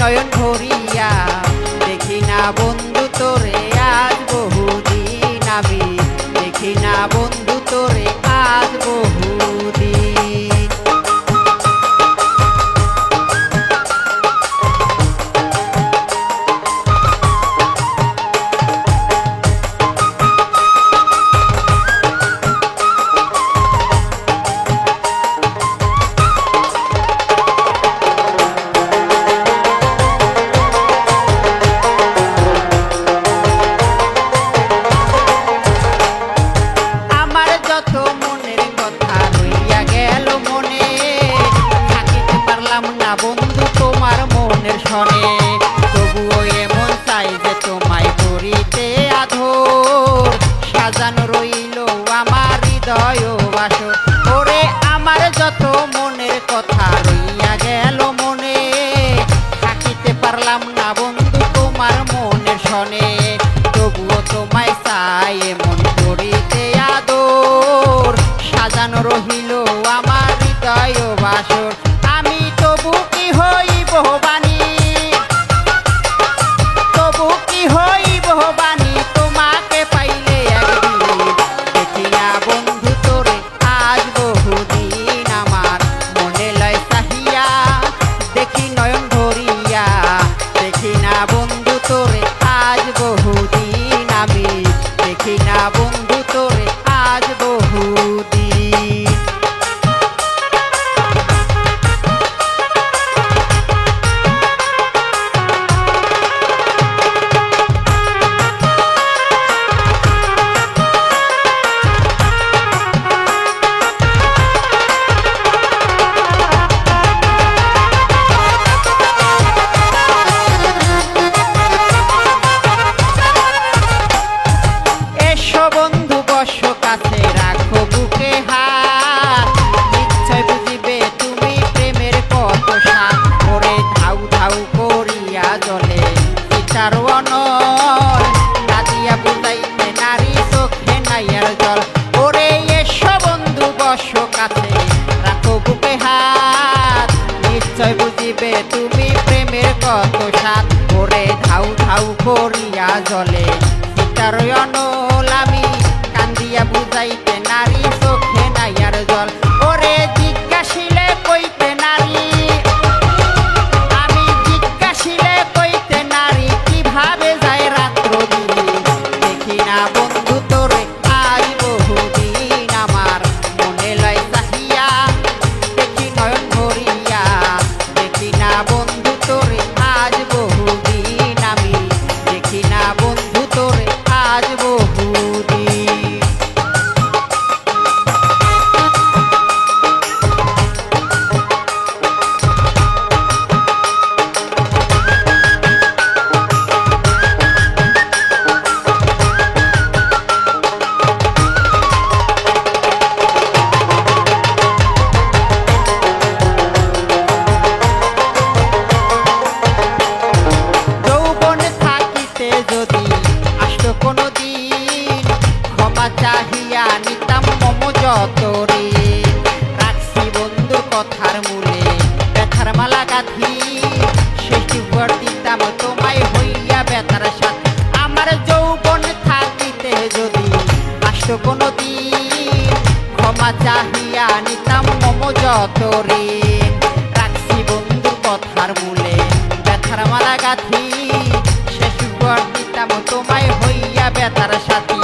নয়ন ভরিয়া দেখি না বন্ধু তোরে আজ বহুদিন আমি দেখি না বন্ধু তোরে আজ বহুদিন। বন্ধু তোমার মনের সনে তবুও এমন চাই যে তোমায় করিতে আধর সাজানো রইল আমার হৃদয় বাসর। ওরে আমার যত মনের কথা রইয়া গেল মনে থাকিতে পারলাম না বন্ধু তোমার মনের সনে তবুও তোমায় চাই এমন করিতে আদর সাজানো রহিল আমার হৃদয় বাসর। আমি তবু কি হইব বাণী তবু কি হইব বাণী তোমাকে পাইলে একদিন দেখি না বন্ধু তোরে আজ বহুদিন আমার মনে লয় চাহিয়া দেখি নয়ন ভরিয়া দেখি না বন্ধু তোরে আজ বহুদিন আমি দেখি না বন্ধু তোরে আজ বহুদিন। কাছে রাখো বুকে হাত নিশ্চয় বুঝিবে তুমি প্রেমের কত স্বাদ। ওরে ধাউ ধাউ করিয়া জলে সীতার অনল নাদিয়া বুঝাইতে নারী চোখে নাইয়ার জল। ওরে এসো বন্ধু বসো কাছে রাখো বুকে হাত নিশ্চয় বুঝিবে তুমি প্রেমের কত স্বাদ। ওরে ধাউ ধাউ করিয়া জলে সীতার অনল আমি কান্দিয়া বুঝাইতে নারী চোখে নাইয়ার জল। ওরে জিজ্ঞাসিলে কইতে নারী আমি জিজ্ঞাসিলে কইতে নারী কিভাবে যায় রাত্র দিন দেখি না বন্ধু তোরে আজ বহুদিন আমার মনে লয় চাহিয়া দেখি নয়ন ভরিয়া দেখি না বন্ধু তোরে আজ বহুদিন আমি দেখি না বন্ধু তোরে আজ বহুদিন। চাহিয়া নিতাম মম যতরে রাখছি বন্ধুর কথার মূলে ব্যথার মালা গাঁথি শেষ উপর দিতাম তোমায় হইয়া ব্যথার সাথে। আমার যৌবন থাকিতে যদি আসতো কোনো দিন ক্ষমা চাহিয়া নিতাম মম যতরে রাখছি বন্ধুর কথার মূলে ব্যথার মালা গাঁথি শেষ উপর দিতাম তোমায় হইয়া ব্যথার সাথী।